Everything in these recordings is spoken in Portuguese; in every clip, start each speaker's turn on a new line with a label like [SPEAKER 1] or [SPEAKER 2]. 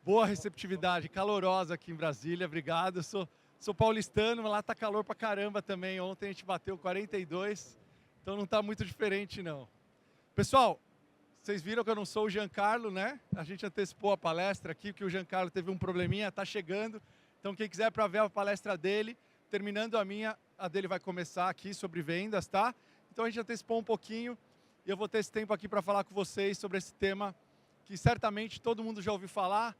[SPEAKER 1] Boa receptividade, calorosa aqui em Brasília, obrigado. Sou paulistano, mas lá tá calor pra caramba também. Ontem a gente bateu 42, então não tá muito diferente não. Pessoal, vocês viram que eu não sou o Giancarlo, né? A gente antecipou a palestra aqui, porque o Giancarlo teve um probleminha, tá chegando. Então quem quiser para ver a palestra dele, terminando a minha, a dele vai começar aqui sobre vendas, tá? Então a gente antecipou um pouquinho e eu vou ter esse tempo aqui para falar com vocês sobre esse tema que certamente todo mundo já ouviu falar.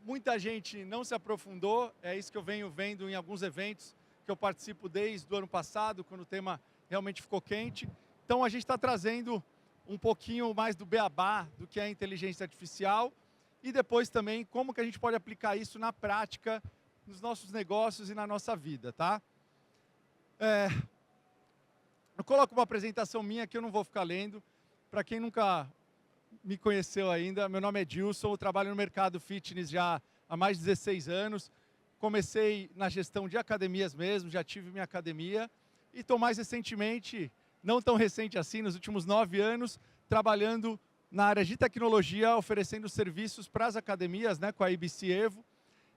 [SPEAKER 1] Muita gente não se aprofundou, é isso que eu venho vendo em alguns eventos que eu participo desde o ano passado, quando o tema realmente ficou quente. Então a gente está trazendo um pouquinho mais do beabá do que é a inteligência artificial e depois também como que a gente pode aplicar isso na prática, nos nossos negócios e na nossa vida, tá? Eu coloco uma apresentação minha que eu não vou ficar lendo. Para quem nunca me conheceu ainda, meu nome é Dilson, eu trabalho no mercado fitness já há mais de 16 anos. Comecei na gestão de academias mesmo, já tive minha academia e estou mais recentemente, não tão recente assim, nos últimos 9 anos, trabalhando na área de tecnologia, oferecendo serviços para as academias, né, com a IBC Evo.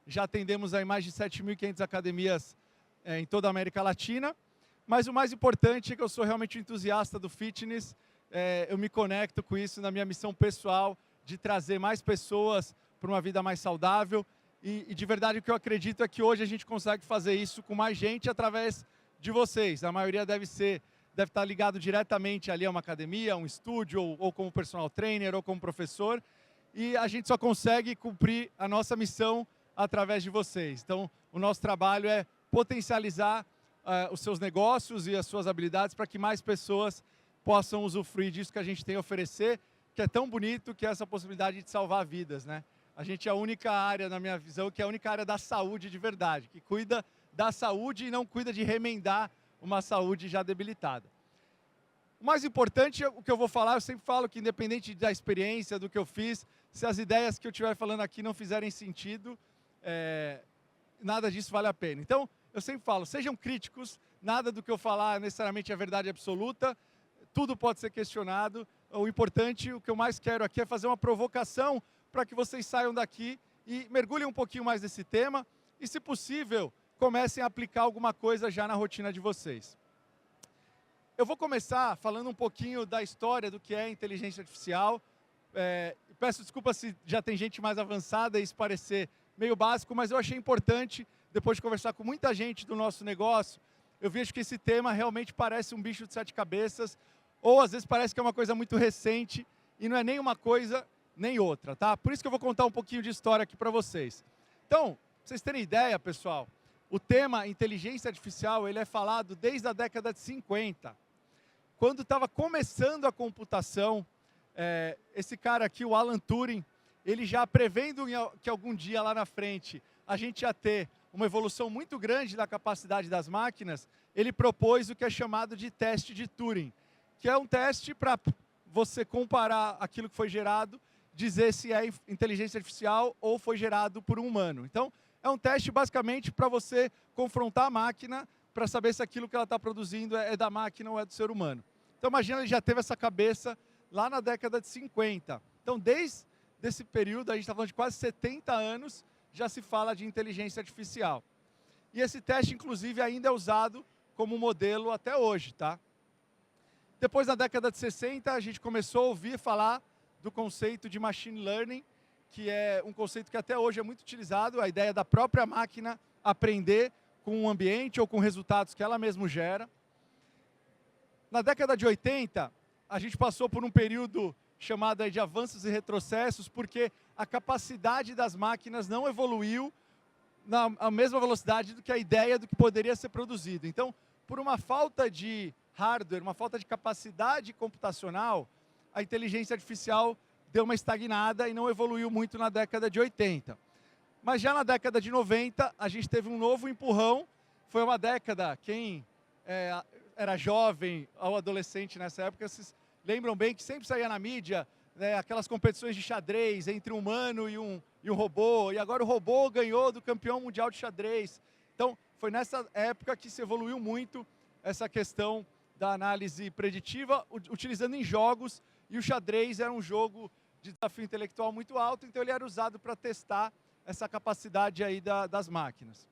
[SPEAKER 1] Já atendemos aí mais de 7.500 academias em toda a América Latina. Mas o mais importante é que eu sou realmente um entusiasta do fitness. Eu me conecto com isso na minha missão pessoal de trazer mais pessoas para uma vida mais saudável. E de verdade o que eu acredito é que hoje a gente consegue fazer isso com mais gente através de vocês. A maioria deve estar ligado diretamente ali a uma academia, a um estúdio, ou como personal trainer, ou como professor. E a gente só consegue cumprir a nossa missão através de vocês. Então, o nosso trabalho é potencializar os seus negócios e as suas habilidades para que mais pessoas possam usufruir disso que a gente tem a oferecer, que é tão bonito, que é essa possibilidade de salvar vidas, né? A gente é a única área, na minha visão, que é a única área da saúde de verdade, que cuida da saúde e não cuida de remendar uma saúde já debilitada. O mais importante, o que eu vou falar, eu sempre falo que independente da experiência, do que eu fiz, se as ideias que eu estiver falando aqui não fizerem sentido, nada disso vale a pena. Então, eu sempre falo, sejam críticos, nada do que eu falar necessariamente é verdade absoluta, tudo pode ser questionado. O importante, o que eu mais quero aqui é fazer uma provocação para que vocês saiam daqui e mergulhem um pouquinho mais nesse tema e, se possível, comecem a aplicar alguma coisa já na rotina de vocês. Eu vou começar falando um pouquinho da história do que é inteligência artificial. Peço desculpa se já tem gente mais avançada e isso parecer meio básico, mas eu achei importante, depois de conversar com muita gente do nosso negócio, eu vejo que esse tema realmente parece um bicho de 7 cabeças, ou às vezes parece que é uma coisa muito recente, e não é nem uma coisa nem outra, tá? Por isso que eu vou contar um pouquinho de história aqui para vocês. Então, pra vocês terem ideia, pessoal, o tema inteligência artificial, ele é falado desde a década de 50. Quando estava começando a computação, esse cara aqui, o Alan Turing, ele já prevendo que algum dia lá na frente a gente ia ter uma evolução muito grande da capacidade das máquinas, ele propôs o que é chamado de teste de Turing, que é um teste para você comparar aquilo que foi gerado, dizer se é inteligência artificial ou foi gerado por um humano. Então, é um teste basicamente para você confrontar a máquina para saber se aquilo que ela está produzindo é da máquina ou é do ser humano. Então, imagina, ele já teve essa cabeça lá na década de 50. Então, desde esse período, a gente está falando de quase 70 anos, já se fala de inteligência artificial. E esse teste, inclusive, ainda é usado como modelo até hoje, tá? Depois, na década de 60, a gente começou a ouvir falar do conceito de machine learning, que é um conceito que até hoje é muito utilizado, a ideia da própria máquina aprender com o ambiente ou com resultados que ela mesma gera. Na década de 80, a gente passou por um período chamado de avanços e retrocessos, porque a capacidade das máquinas não evoluiu na mesma velocidade do que a ideia do que poderia ser produzido. Então, por uma falta de hardware, uma falta de capacidade computacional, a inteligência artificial deu uma estagnada e não evoluiu muito na década de 80. Mas já na década de 90, a gente teve um novo empurrão. Foi uma década, quem era jovem ou adolescente nessa época, vocês lembram bem que sempre saía na mídia, né, aquelas competições de xadrez entre um humano e um robô, e agora o robô ganhou do campeão mundial de xadrez. Então, foi nessa época que se evoluiu muito essa questão da análise preditiva, utilizando em jogos, e o xadrez era um jogo de desafio intelectual muito alto, então ele era usado para testar essa capacidade aí das máquinas.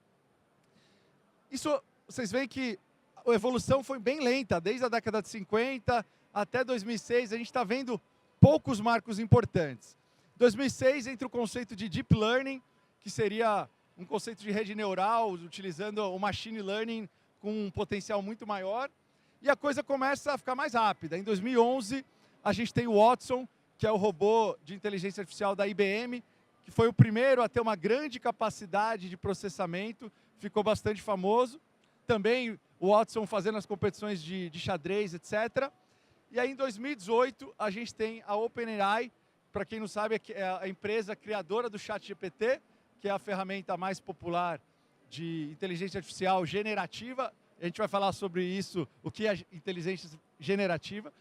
[SPEAKER 1] Isso, vocês veem que a evolução foi bem lenta, desde a década de 50 até 2006, a gente está vendo poucos marcos importantes. Em 2006 entra o conceito de Deep Learning, que seria um conceito de rede neural, utilizando o Machine Learning com um potencial muito maior, e a coisa começa a ficar mais rápida. Em 2011, a gente tem o Watson, que é o robô de inteligência artificial da IBM, que foi o primeiro a ter uma grande capacidade de processamento, ficou bastante famoso. Também o Watson fazendo as competições de xadrez, etc. E aí, em 2018, a gente tem a OpenAI, para quem não sabe, é a empresa criadora do ChatGPT, que é a ferramenta mais popular de inteligência artificial generativa. A gente vai falar sobre isso, o que é inteligência generativa.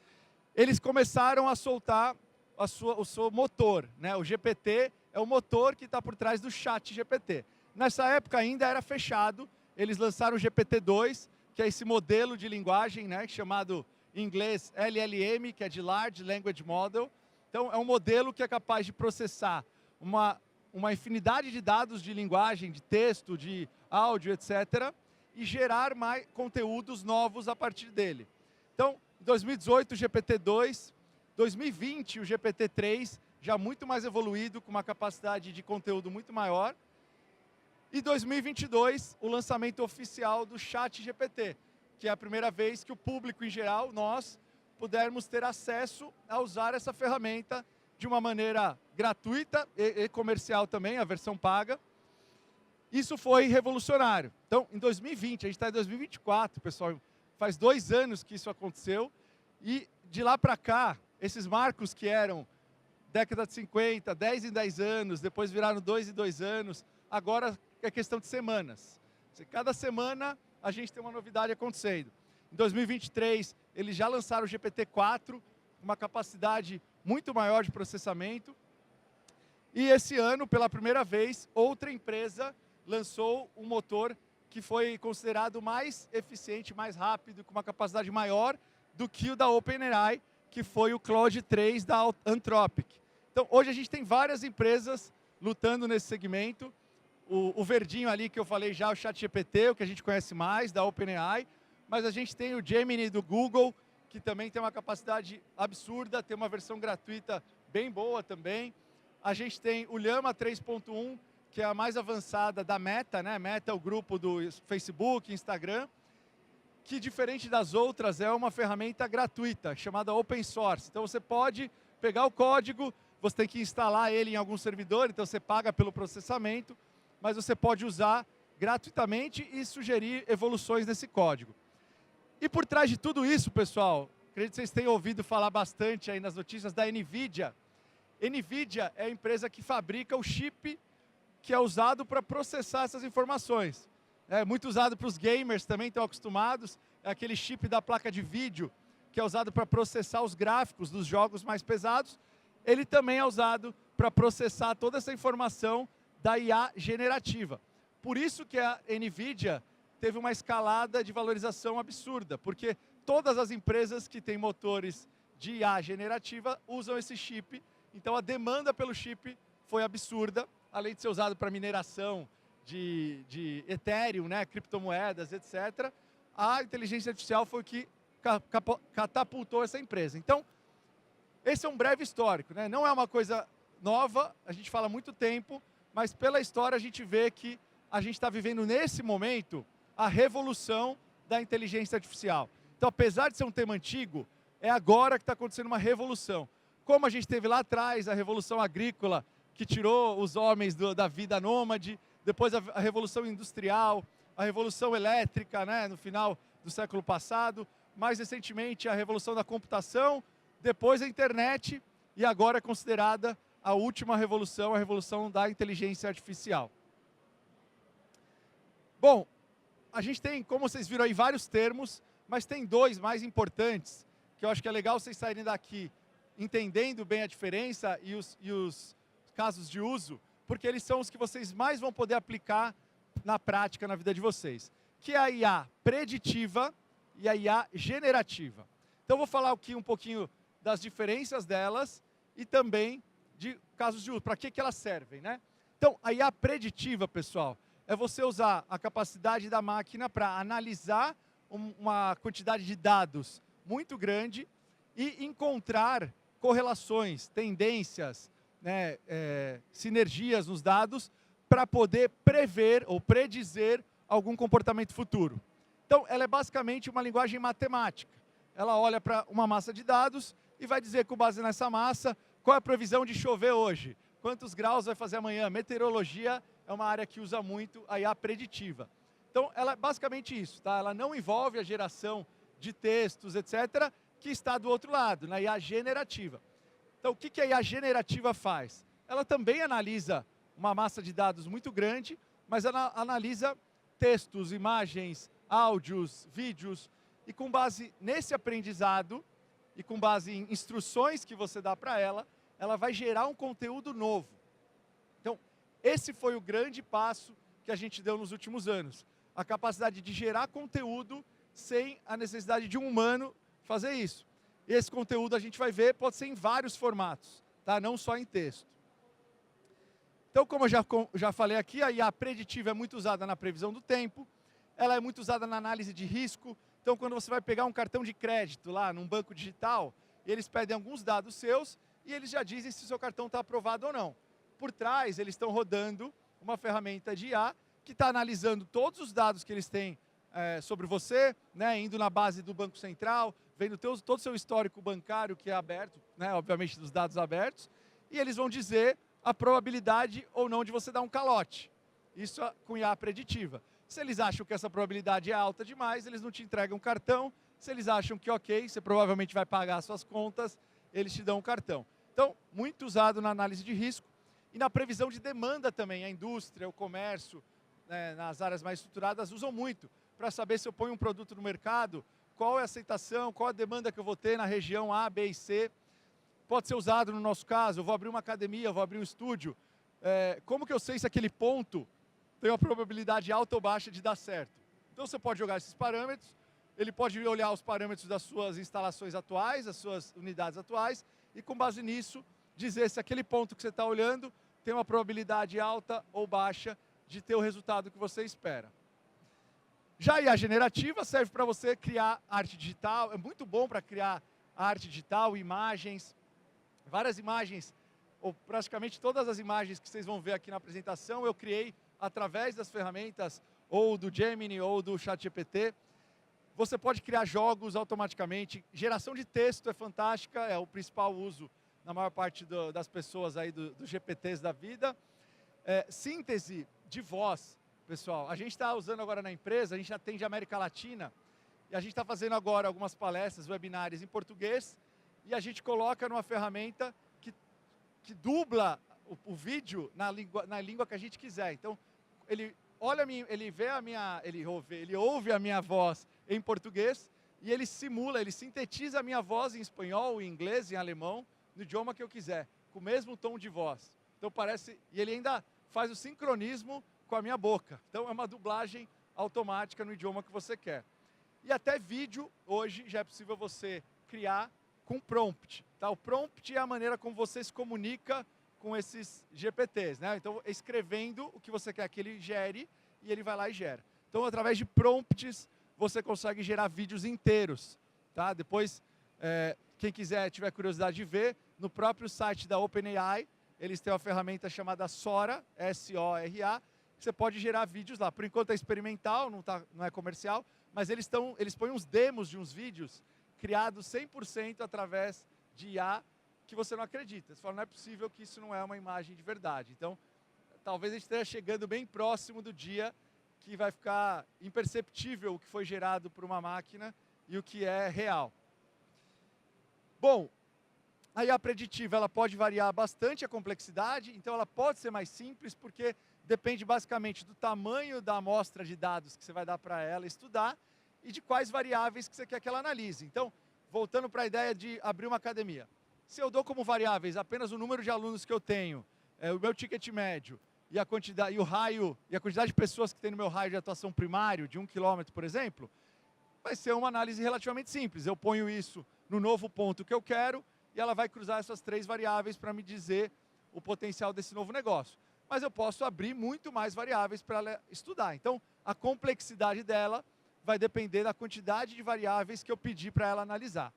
[SPEAKER 1] Eles começaram a soltar o seu motor, né? O GPT é o motor que está por trás do ChatGPT. Nessa época ainda era fechado, eles lançaram o GPT-2, que é esse modelo de linguagem, né, chamado em inglês LLM, que é de Large Language Model. Então, é um modelo que é capaz de processar uma infinidade de dados de linguagem, de texto, de áudio, etc., e gerar mais conteúdos novos a partir dele. Então, em 2018, o GPT-2, 2020, o GPT-3, já muito mais evoluído, com uma capacidade de conteúdo muito maior. E 2022, o lançamento oficial do ChatGPT, que é a primeira vez que o público em geral, nós, pudermos ter acesso a usar essa ferramenta de uma maneira gratuita e comercial também, a versão paga. Isso foi revolucionário. Então, em 2020, a gente está em 2024, pessoal, faz 2 anos que isso aconteceu, e de lá para cá, esses marcos que eram década de 50, 10 em 10 anos, depois viraram 2 em 2 anos, agora é questão de semanas. Cada semana a gente tem uma novidade acontecendo. Em 2023, eles já lançaram o GPT-4, uma capacidade muito maior de processamento. E esse ano, pela primeira vez, outra empresa lançou um motor que foi considerado mais eficiente, mais rápido, com uma capacidade maior do que o da OpenAI, que foi o Claude 3 da Anthropic. Então, hoje a gente tem várias empresas lutando nesse segmento. O verdinho ali que eu falei já, o ChatGPT, o que a gente conhece mais, da OpenAI, mas a gente tem o Gemini do Google, que também tem uma capacidade absurda, tem uma versão gratuita bem boa também. A gente tem o Llama 3.1, que é a mais avançada da Meta, né? Meta é o grupo do Facebook, Instagram, que diferente das outras é uma ferramenta gratuita, chamada Open Source. Então você pode pegar o código, você tem que instalar ele em algum servidor, então você paga pelo processamento, mas você pode usar gratuitamente e sugerir evoluções desse código. E por trás de tudo isso, pessoal, acredito que vocês tenham ouvido falar bastante aí nas notícias da NVIDIA. NVIDIA é a empresa que fabrica o chip que é usado para processar essas informações. É muito usado para os gamers também, estão acostumados. É aquele chip da placa de vídeo que é usado para processar os gráficos dos jogos mais pesados. Ele também é usado para processar toda essa informação da IA generativa. Por isso que a NVIDIA teve uma escalada de valorização absurda, porque todas as empresas que têm motores de IA generativa usam esse chip, então a demanda pelo chip foi absurda, além de ser usado para mineração de Ethereum, né, criptomoedas, etc., a inteligência artificial foi o que catapultou essa empresa. Então, esse é um breve histórico, né? Não é uma coisa nova, a gente fala há muito tempo, mas pela história a gente vê que a gente está vivendo nesse momento a revolução da inteligência artificial. Então, apesar de ser um tema antigo, é agora que está acontecendo uma revolução. Como a gente teve lá atrás a revolução agrícola, que tirou os homens da vida nômade, depois a revolução industrial, a revolução elétrica, né, no final do século passado, mais recentemente a revolução da computação, depois a internet e agora é considerada a última revolução, a revolução da inteligência artificial. Bom, a gente tem, como vocês viram aí, vários termos, mas tem 2 mais importantes, que eu acho que é legal vocês saírem daqui entendendo bem a diferença e os casos de uso, porque eles são os que vocês mais vão poder aplicar na prática, na vida de vocês, que é a IA preditiva e a IA generativa. Então, eu vou falar aqui um pouquinho das diferenças delas e também de casos de uso, para que elas servem, né? Então, a IA preditiva, pessoal, é você usar a capacidade da máquina para analisar uma quantidade de dados muito grande e encontrar correlações, tendências, né, sinergias nos dados para poder prever ou predizer algum comportamento futuro. Então, ela é basicamente uma linguagem matemática. Ela olha para uma massa de dados e vai dizer, com base nessa massa, qual é a previsão de chover hoje, quantos graus vai fazer amanhã. Meteorologia é uma área que usa muito a IA preditiva. Então, ela é basicamente isso, tá? Ela não envolve a geração de textos, etc., que está do outro lado, na IA generativa. Então, o que a IA generativa faz? Ela também analisa uma massa de dados muito grande, mas ela analisa textos, imagens, áudios, vídeos, e com base nesse aprendizado, e com base em instruções que você dá para ela, ela vai gerar um conteúdo novo. Então, esse foi o grande passo que a gente deu nos últimos anos. A capacidade de gerar conteúdo sem a necessidade de um humano fazer isso. E esse conteúdo a gente vai ver, pode ser em vários formatos, tá? Não só em texto. Então, como eu já falei aqui, a IA preditiva é muito usada na previsão do tempo, ela é muito usada na análise de risco. Então, quando você vai pegar um cartão de crédito lá num banco digital, eles pedem alguns dados seus e eles já dizem se o seu cartão está aprovado ou não. Por trás, eles estão rodando uma ferramenta de IA que está analisando todos os dados que eles têm sobre você, né, indo na base do Banco Central, vendo todo o seu histórico bancário que é aberto, né, obviamente dos dados abertos, e eles vão dizer a probabilidade ou não de você dar um calote. Isso com IA preditiva. Se eles acham que essa probabilidade é alta demais, eles não te entregam um cartão. Se eles acham que ok, você provavelmente vai pagar as suas contas, eles te dão um cartão. Então, muito usado na análise de risco e na previsão de demanda também. A indústria, o comércio, né, nas áreas mais estruturadas, usam muito para saber se eu ponho um produto no mercado, qual é a aceitação, qual a demanda que eu vou ter na região A, B e C. Pode ser usado no nosso caso, eu vou abrir uma academia, eu vou abrir um estúdio. Como que eu sei se aquele ponto tem uma probabilidade alta ou baixa de dar certo? Então você pode jogar esses parâmetros, ele pode olhar os parâmetros das suas instalações atuais, das suas unidades atuais, e com base nisso, dizer se aquele ponto que você está olhando tem uma probabilidade alta ou baixa de ter o resultado que você espera. Já a IA generativa serve para você criar arte digital, é muito bom para criar arte digital, imagens, várias imagens, ou praticamente todas as imagens que vocês vão ver aqui na apresentação, eu criei através das ferramentas ou do Gemini ou do ChatGPT. Você pode criar jogos automaticamente. Geração de texto é fantástica, é o principal uso na maior parte das pessoas aí dos GPTs da vida. Síntese de voz, pessoal. A gente está usando agora na empresa, a gente atende a América Latina, e a gente está fazendo agora algumas palestras, webinários em português, e a gente coloca numa ferramenta que dubla o vídeo na língua que a gente quiser. Então, ele ouve a minha voz em português e ele simula, ele sintetiza a minha voz em espanhol, em inglês, em alemão, no idioma que eu quiser, com o mesmo tom de voz. Então parece, e ele ainda faz o sincronismo com a minha boca. Então é uma dublagem automática no idioma que você quer. E até vídeo, hoje, já é possível você criar com prompt. Tá? O prompt é a maneira como você se comunica com esses GPTs, né? Então, escrevendo o que você quer que ele gere, e ele vai lá e gera. Então, através de prompts, você consegue gerar vídeos inteiros, tá? Depois, quem quiser, tiver curiosidade de ver, no próprio site da OpenAI, eles têm uma ferramenta chamada Sora, S-O-R-A, que você pode gerar vídeos lá. Por enquanto é experimental, não é comercial, mas eles põem uns demos de uns vídeos criados 100% através de IA, que você não acredita. Você fala, não é possível que isso não é uma imagem de verdade. Então, talvez a gente esteja chegando bem próximo do dia que vai ficar imperceptível o que foi gerado por uma máquina e o que é real. Bom, a IA preditiva ela pode variar bastante a complexidade, então ela pode ser mais simples, porque depende basicamente do tamanho da amostra de dados que você vai dar para ela estudar e de quais variáveis que você quer que ela analise. Então, voltando para a ideia de abrir uma academia. Se eu dou como variáveis apenas o número de alunos que eu tenho, o meu ticket médio e a quantidade, e o raio, e a quantidade de pessoas que tem no meu raio de atuação primário, de 1 km, por exemplo, vai ser uma análise relativamente simples. Eu ponho isso no novo ponto que eu quero e ela vai cruzar essas 3 variáveis para me dizer o potencial desse novo negócio. Mas eu posso abrir muito mais variáveis para ela estudar. Então, a complexidade dela vai depender da quantidade de variáveis que eu pedir para ela analisar.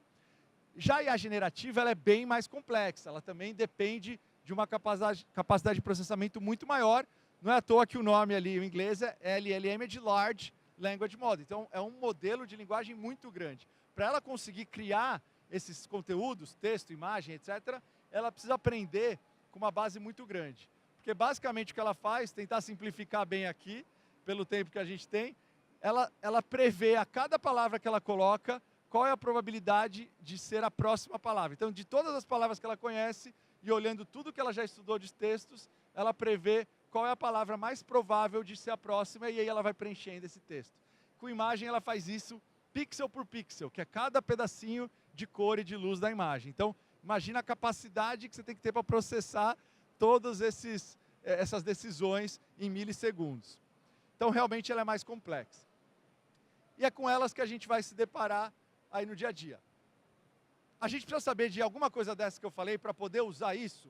[SPEAKER 1] Já a IA generativa, ela é bem mais complexa. Ela também depende de uma capacidade de processamento muito maior. Não é à toa que o nome ali, em inglês, é LLM, é de Large Language Model. Então, é um modelo de linguagem muito grande. Para ela conseguir criar esses conteúdos, texto, imagem, etc., ela precisa aprender com uma base muito grande. Porque, basicamente, o que ela faz, tentar simplificar bem aqui, pelo tempo que a gente tem, ela prevê a cada palavra que ela coloca qual é a probabilidade de ser a próxima palavra. Então, de todas as palavras que ela conhece, e olhando tudo que ela já estudou de textos, ela prevê qual é a palavra mais provável de ser a próxima, e aí ela vai preenchendo esse texto. Com imagem, ela faz isso pixel por pixel, que é cada pedacinho de cor e de luz da imagem. Então, imagina a capacidade que você tem que ter para processar todas essas decisões em milissegundos. Então, realmente, ela é mais complexa. E é com elas que a gente vai se deparar aí no dia a dia. A gente precisa saber de alguma coisa dessa que eu falei para poder usar isso?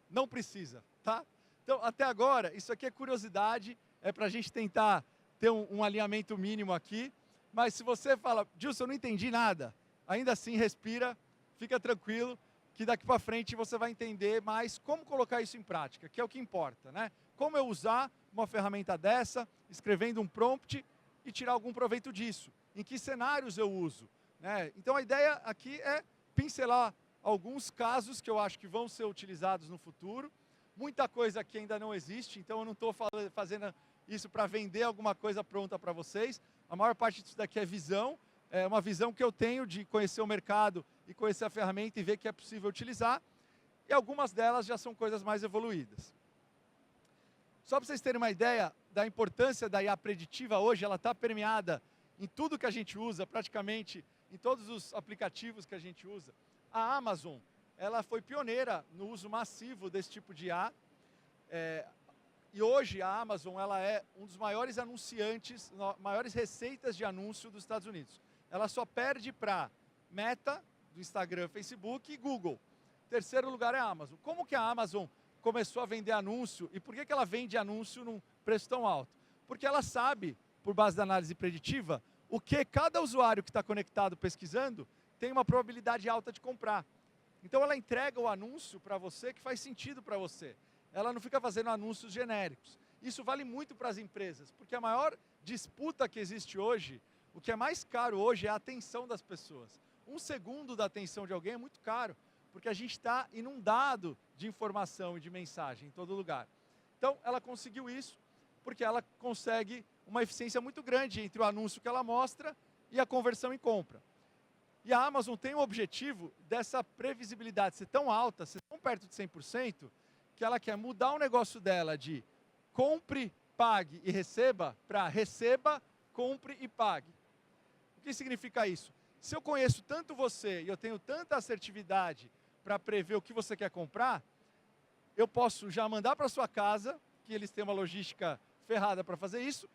[SPEAKER 1] Não precisa, tá? Então, até agora, isso aqui é curiosidade, é para a gente tentar ter um alinhamento mínimo aqui, mas se você fala, Gilson, eu não entendi nada, ainda assim, respira, fica tranquilo, que daqui para frente você vai entender mais como colocar isso em prática, que é o que importa, né? Como eu usar uma ferramenta dessa, escrevendo um prompt e tirar algum proveito disso. Em que cenários eu uso, né? Então, a ideia aqui é pincelar alguns casos que eu acho que vão ser utilizados no futuro. Muita coisa aqui ainda não existe, então eu não estou fazendo isso para vender alguma coisa pronta para vocês. A maior parte disso daqui é visão, é uma visão que eu tenho de conhecer o mercado e conhecer a ferramenta e ver que é possível utilizar. E algumas delas já são coisas mais evoluídas. Só para vocês terem uma ideia da importância da IA preditiva hoje, ela está permeada em tudo que a gente usa, praticamente em todos os aplicativos que a gente usa. A Amazon, ela foi pioneira no uso massivo desse tipo de IA. E hoje a Amazon ela é um dos maiores anunciantes, maiores receitas de anúncio dos Estados Unidos. Ela só perde para Meta, do Instagram, Facebook e Google. Terceiro lugar é a Amazon. Como que a Amazon começou a vender anúncio e por que ela vende anúncio num preço tão alto? Porque ela sabe, por base da análise preditiva, o que cada usuário que está conectado pesquisando tem uma probabilidade alta de comprar. Então ela entrega o anúncio para você que faz sentido para você. Ela não fica fazendo anúncios genéricos. Isso vale muito para as empresas, porque a maior disputa que existe hoje, o que é mais caro hoje é a atenção das pessoas. 1 segundo da atenção de alguém é muito caro, porque a gente está inundado de informação e de mensagem em todo lugar. Então, ela conseguiu isso, porque ela consegue uma eficiência muito grande entre o anúncio que ela mostra e a conversão em compra. E a Amazon tem o objetivo dessa previsibilidade ser tão alta, ser tão perto de 100%, que ela quer mudar o negócio dela de compre, pague e receba, para receba, compre e pague. O que significa isso? Se eu conheço tanto você e eu tenho tanta assertividade para prever o que você quer comprar, eu posso já mandar para sua casa, que eles têm uma logística ferrada para fazer isso,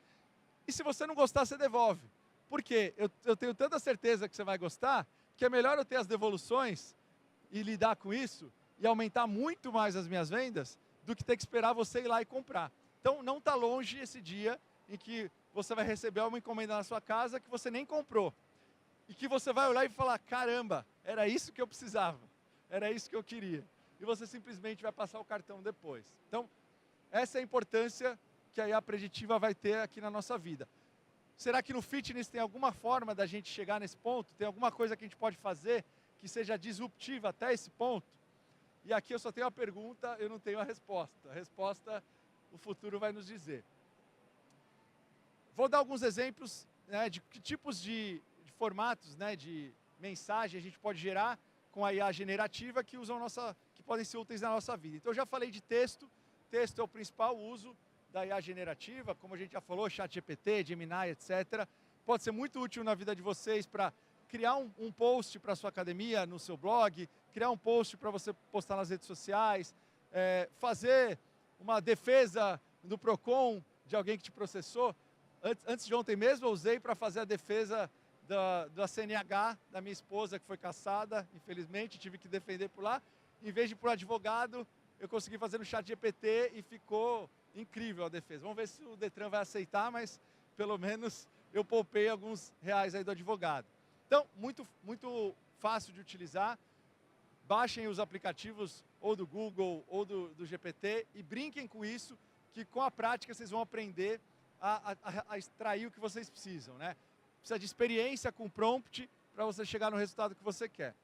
[SPEAKER 1] e se você não gostar, você devolve. Por quê? Eu tenho tanta certeza que você vai gostar, que é melhor eu ter as devoluções e lidar com isso, e aumentar muito mais as minhas vendas, do que ter que esperar você ir lá e comprar. Então, não está longe esse dia em que você vai receber uma encomenda na sua casa que você nem comprou. E que você vai olhar e falar, caramba, era isso que eu precisava, era isso que eu queria. E você simplesmente vai passar o cartão depois. Então, essa é a importância que a IA preditiva vai ter aqui na nossa vida. Será que no fitness tem alguma forma da gente chegar nesse ponto? Tem alguma coisa que a gente pode fazer que seja disruptiva até esse ponto? E aqui eu só tenho a pergunta, eu não tenho a resposta. A resposta, o futuro vai nos dizer. Vou dar alguns exemplos, né, de que tipos de formatos, né, de mensagem a gente pode gerar com a IA generativa que podem ser úteis na nossa vida. Então, eu já falei de texto. Texto é o principal uso da IA generativa, como a gente já falou, ChatGPT, Gemini, etc. Pode ser muito útil na vida de vocês para criar um post para a sua academia, no seu blog, criar um post para você postar nas redes sociais, fazer uma defesa do PROCON de alguém que te processou. Antes de ontem mesmo, eu usei para fazer a defesa da CNH, da minha esposa, que foi cassada, infelizmente, tive que defender por lá. Em vez de ir para o advogado, eu consegui fazer no ChatGPT e ficou incrível a defesa. Vamos ver se o Detran vai aceitar, mas pelo menos eu poupei alguns reais aí do advogado. Então, muito fácil de utilizar. Baixem os aplicativos ou do Google ou do GPT e brinquem com isso, que com a prática vocês vão aprender a extrair o que vocês precisam, né? Precisa de experiência com prompt para você chegar no resultado que você quer.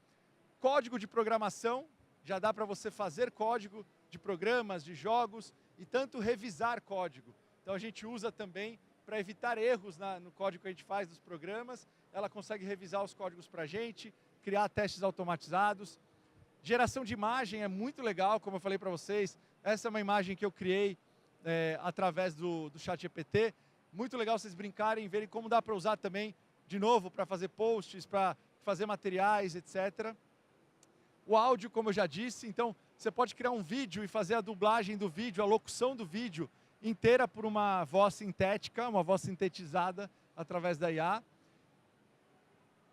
[SPEAKER 1] Código de programação, já dá para você fazer código de programas, de jogos e tanto revisar código. Então a gente usa também para evitar erros no código que a gente faz dos programas. Ela consegue revisar os códigos para a gente, criar testes automatizados. Geração de imagem é muito legal, como eu falei para vocês. Essa é uma imagem que eu criei através do ChatGPT. Muito legal vocês brincarem e verem como dá para usar também, de novo, para fazer posts, para fazer materiais, etc. O áudio, como eu já disse, então você pode criar um vídeo e fazer a dublagem do vídeo, a locução do vídeo inteira por uma voz sintética, uma voz sintetizada através da IA.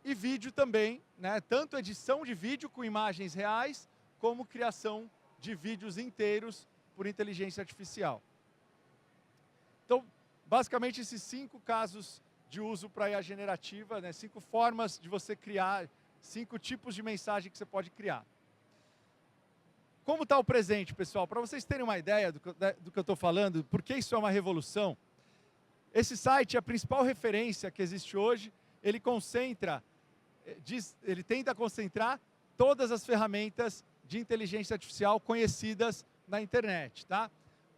[SPEAKER 1] E vídeo também, né? Tanto edição de vídeo com imagens reais, como criação de vídeos inteiros por inteligência artificial. Então, basicamente, esses 5 casos de uso para IA generativa, né? 5 formas de você criar, 5 tipos de mensagem que você pode criar. Como está o presente, pessoal? Para vocês terem uma ideia do que eu estou falando, por que isso é uma revolução, esse site é a principal referência que existe hoje. Ele tenta concentrar todas as ferramentas de inteligência artificial conhecidas na internet, tá?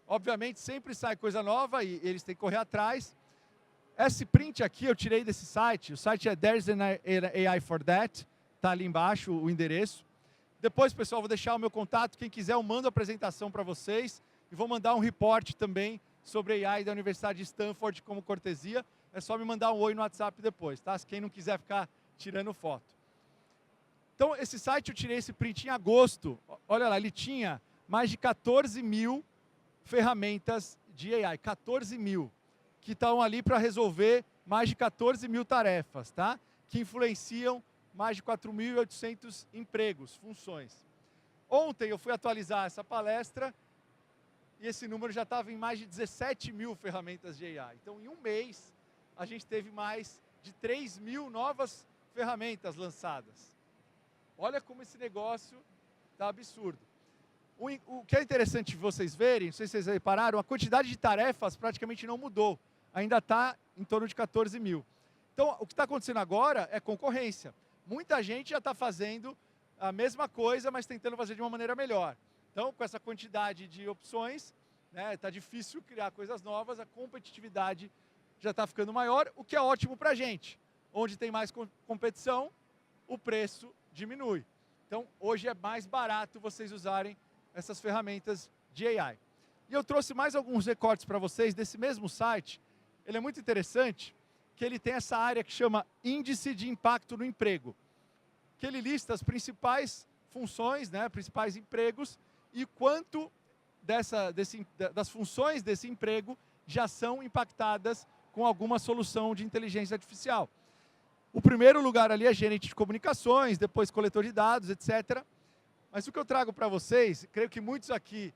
[SPEAKER 1] Obviamente, sempre sai coisa nova e eles têm que correr atrás. Esse print aqui eu tirei desse site. O site é There's an AI for That. Está ali embaixo o endereço. Depois, pessoal, vou deixar o meu contato. Quem quiser, eu mando a apresentação para vocês. E vou mandar um report também sobre AI da Universidade de Stanford como cortesia. É só me mandar um oi no WhatsApp depois, tá? Se quem não quiser ficar tirando foto. Então, esse site, eu tirei esse print em agosto. Olha lá, ele tinha mais de 14 mil ferramentas de AI. 14 mil. Que estão ali para resolver mais de 14 mil tarefas, tá? Que influenciam mais de 4.800 empregos, funções. Ontem eu fui atualizar essa palestra e esse número já estava em mais de 17 mil ferramentas de AI. Então, em um mês, a gente teve mais de 3 mil novas ferramentas lançadas. Olha como esse negócio está absurdo. O que é interessante vocês verem, não sei se vocês repararam, a quantidade de tarefas praticamente não mudou. Ainda está em torno de 14 mil. Então, o que está acontecendo agora é concorrência. Muita gente já está fazendo a mesma coisa, mas tentando fazer de uma maneira melhor. Então, com essa quantidade de opções, está difícil criar coisas novas, a competitividade já está ficando maior, o que é ótimo para a gente. Onde tem mais competição, o preço diminui. Então, hoje é mais barato vocês usarem essas ferramentas de AI. E eu trouxe mais alguns recortes para vocês desse mesmo site. Ele é muito interessante, que ele tem essa área que chama Índice de Impacto no Emprego, que ele lista as principais funções, principais empregos, e quanto das funções desse emprego já são impactadas com alguma solução de inteligência artificial. O primeiro lugar ali é gerente de comunicações, depois coletor de dados, etc. Mas o que eu trago para vocês, creio que muitos aqui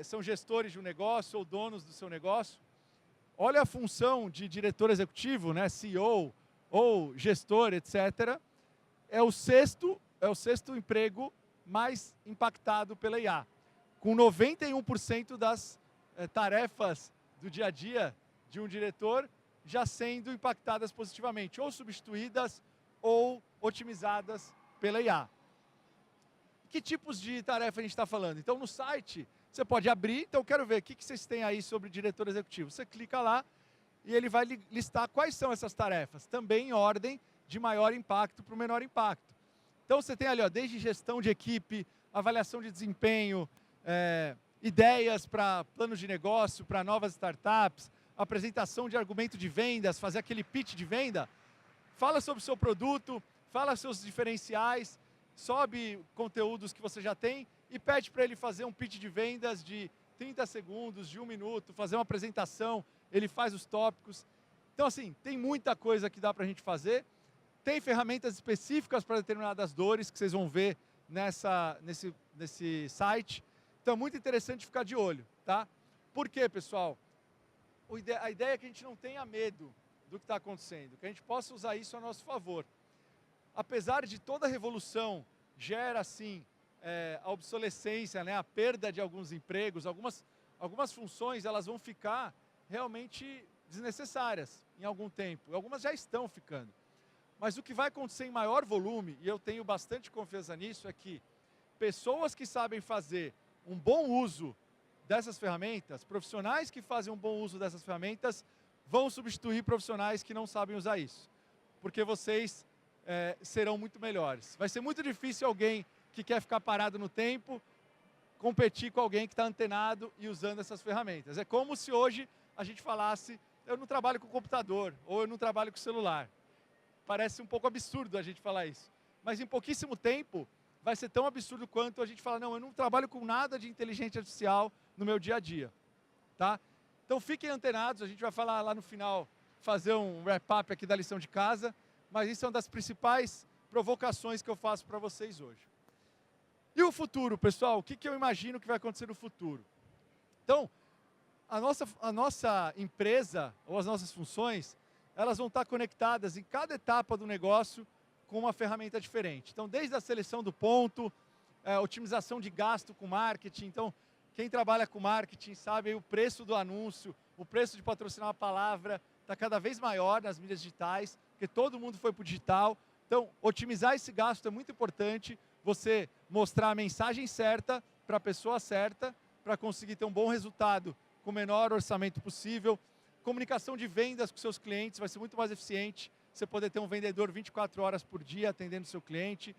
[SPEAKER 1] são gestores de um negócio ou donos do seu negócio. Olha a função de diretor executivo, CEO ou gestor, etc. É o sexto emprego mais impactado pela IA, com 91% das tarefas do dia a dia de um diretor já sendo impactadas positivamente, ou substituídas ou otimizadas pela IA. Que tipos de tarefa a gente está falando? Então, no site, você pode abrir, então eu quero ver o que vocês têm aí sobre diretor executivo. Você clica lá e ele vai listar quais são essas tarefas, também em ordem de maior impacto para o menor impacto. Então, você tem ali, desde gestão de equipe, avaliação de desempenho, ideias para planos de negócio, para novas startups, apresentação de argumento de vendas, fazer aquele pitch de venda. Fala sobre o seu produto, fala seus diferenciais, sobe conteúdos que você já tem e pede para ele fazer um pitch de vendas de 30 segundos, de 1 minuto, fazer uma apresentação, ele faz os tópicos. Então, assim, tem muita coisa que dá para a gente fazer. Tem ferramentas específicas para determinadas dores que vocês vão ver nesse site. Então é muito interessante ficar de olho, tá? Por quê, pessoal? A ideia é que a gente não tenha medo do que está acontecendo, que a gente possa usar isso a nosso favor. Apesar de toda revolução gera, assim, a obsolescência, né, a perda de alguns empregos, algumas funções elas vão ficar realmente desnecessárias em algum tempo. Algumas já estão ficando. Mas o que vai acontecer em maior volume, e eu tenho bastante confiança nisso, é que pessoas que sabem fazer um bom uso dessas ferramentas, profissionais que fazem um bom uso dessas ferramentas, vão substituir profissionais que não sabem usar isso. Porque vocês serão muito melhores. Vai ser muito difícil alguém que quer ficar parado no tempo competir com alguém que está antenado e usando essas ferramentas. É como se hoje a gente falasse, eu não trabalho com computador, ou eu não trabalho com celular. Parece um pouco absurdo a gente falar isso. Mas em pouquíssimo tempo, vai ser tão absurdo quanto a gente falar, não, eu não trabalho com nada de inteligência artificial no meu dia a dia. Tá? Então fiquem antenados, a gente vai falar lá no final, fazer um wrap-up aqui da lição de casa, mas isso é uma das principais provocações que eu faço para vocês hoje. E o futuro, pessoal? O que eu imagino que vai acontecer no futuro? Então, a nossa empresa, ou as nossas funções, elas vão estar conectadas em cada etapa do negócio com uma ferramenta diferente. Então, desde a seleção do ponto, otimização de gasto com marketing. Então, quem trabalha com marketing sabe aí o preço do anúncio, o preço de patrocinar uma palavra está cada vez maior nas mídias digitais, porque todo mundo foi para o digital. Então, otimizar esse gasto é muito importante. Você mostrar a mensagem certa para a pessoa certa, para conseguir ter um bom resultado com o menor orçamento possível. Comunicação de vendas com seus clientes vai ser muito mais eficiente. Você poder ter um vendedor 24 horas por dia atendendo o seu cliente.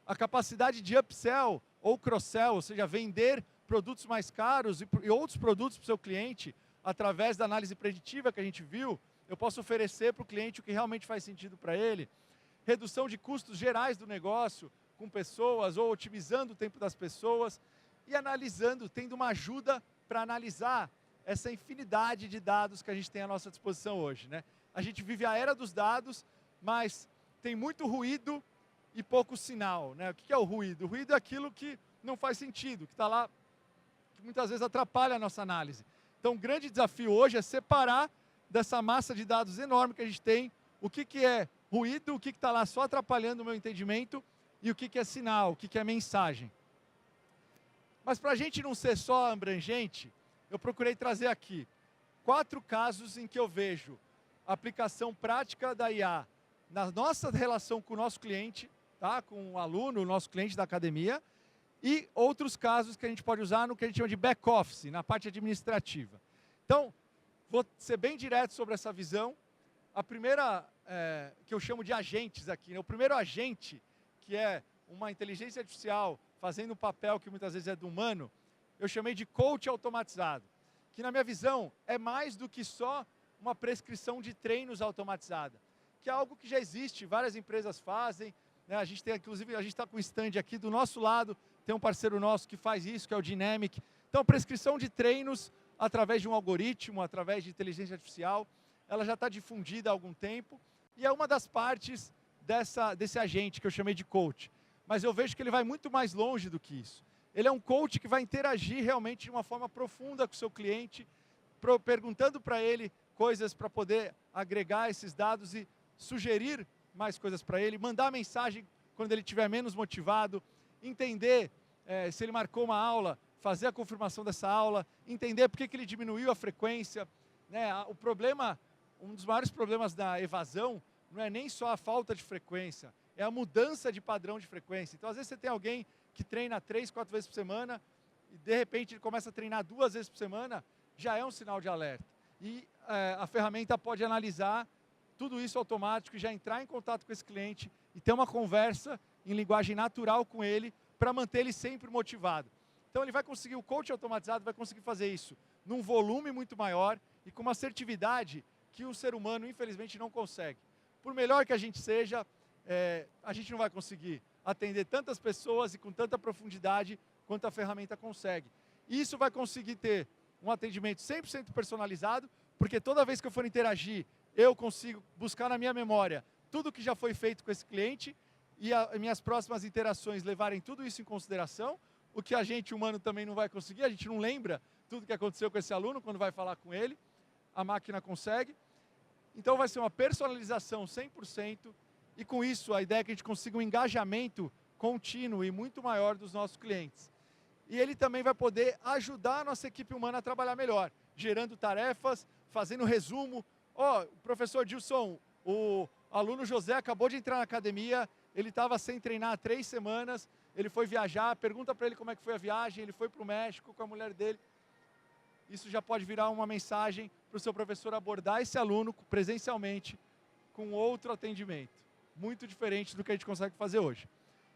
[SPEAKER 1] A capacidade de upsell ou cross-sell, ou seja, vender produtos mais caros e outros produtos para o seu cliente, através da análise preditiva que a gente viu, eu posso oferecer para o cliente o que realmente faz sentido para ele. Redução de custos gerais do negócio com pessoas ou otimizando o tempo das pessoas e analisando, tendo uma ajuda para analisar essa infinidade de dados que a gente tem à nossa disposição hoje, né? A gente vive a era dos dados, mas tem muito ruído e pouco sinal, né? O que é o ruído? O ruído é aquilo que não faz sentido, que está lá, que muitas vezes atrapalha a nossa análise. Então, o grande desafio hoje é separar dessa massa de dados enorme que a gente tem, o que é ruído, o que está lá só atrapalhando o meu entendimento e o que é sinal, o que é mensagem. Mas para a gente não ser só abrangente, eu procurei trazer aqui 4 casos em que eu vejo a aplicação prática da IA na nossa relação com o nosso cliente, tá? Com o aluno, o nosso cliente da academia, e outros casos que a gente pode usar no que a gente chama de back-office, na parte administrativa. Então, vou ser bem direto sobre essa visão. A primeira, que eu chamo de agentes aqui, né? O primeiro agente, que é uma inteligência artificial fazendo um papel que muitas vezes é do humano, eu chamei de coach automatizado, que na minha visão é mais do que só uma prescrição de treinos automatizada, que é algo que já existe, várias empresas fazem, né? A gente tem, inclusive, a gente está com um stand aqui do nosso lado, tem um parceiro nosso que faz isso, que é o Dynamic. Então, prescrição de treinos através de um algoritmo, através de inteligência artificial, ela já está difundida há algum tempo, e é uma das partes desse agente que eu chamei de coach. Mas eu vejo que ele vai muito mais longe do que isso. Ele é um coach que vai interagir realmente de uma forma profunda com o seu cliente, perguntando para ele coisas para poder agregar esses dados e sugerir mais coisas para ele, mandar mensagem quando ele estiver menos motivado, entender se ele marcou uma aula, fazer a confirmação dessa aula, entender por que ele diminuiu a frequência, né? O problema, um dos maiores problemas da evasão não é nem só a falta de frequência, é a mudança de padrão de frequência. Então, às vezes você tem alguém que treina 3, 4 vezes por semana e, de repente, ele começa a treinar 2 vezes por semana, já é um sinal de alerta. E a ferramenta pode analisar tudo isso automático e já entrar em contato com esse cliente e ter uma conversa em linguagem natural com ele para manter ele sempre motivado. Então, ele vai conseguir, o coach automatizado vai conseguir fazer isso num volume muito maior e com uma assertividade que o ser humano, infelizmente, não consegue. Por melhor que a gente seja, a gente não vai conseguir atender tantas pessoas e com tanta profundidade quanto a ferramenta consegue. E isso vai conseguir ter um atendimento 100% personalizado, porque toda vez que eu for interagir, eu consigo buscar na minha memória tudo que já foi feito com esse cliente e minhas próximas interações levarem tudo isso em consideração, o que a gente humano também não vai conseguir, a gente não lembra tudo que aconteceu com esse aluno quando vai falar com ele, a máquina consegue. Então vai ser uma personalização 100%, e com isso a ideia é que a gente consiga um engajamento contínuo e muito maior dos nossos clientes. E ele também vai poder ajudar a nossa equipe humana a trabalhar melhor, gerando tarefas, fazendo resumo. Ó, professor Dilson, o aluno José acabou de entrar na academia, ele estava sem treinar há 3 semanas, ele foi viajar, pergunta para ele como é que foi a viagem, ele foi para o México com a mulher dele. Isso já pode virar uma mensagem para o seu professor abordar esse aluno presencialmente com outro atendimento, muito diferente do que a gente consegue fazer hoje.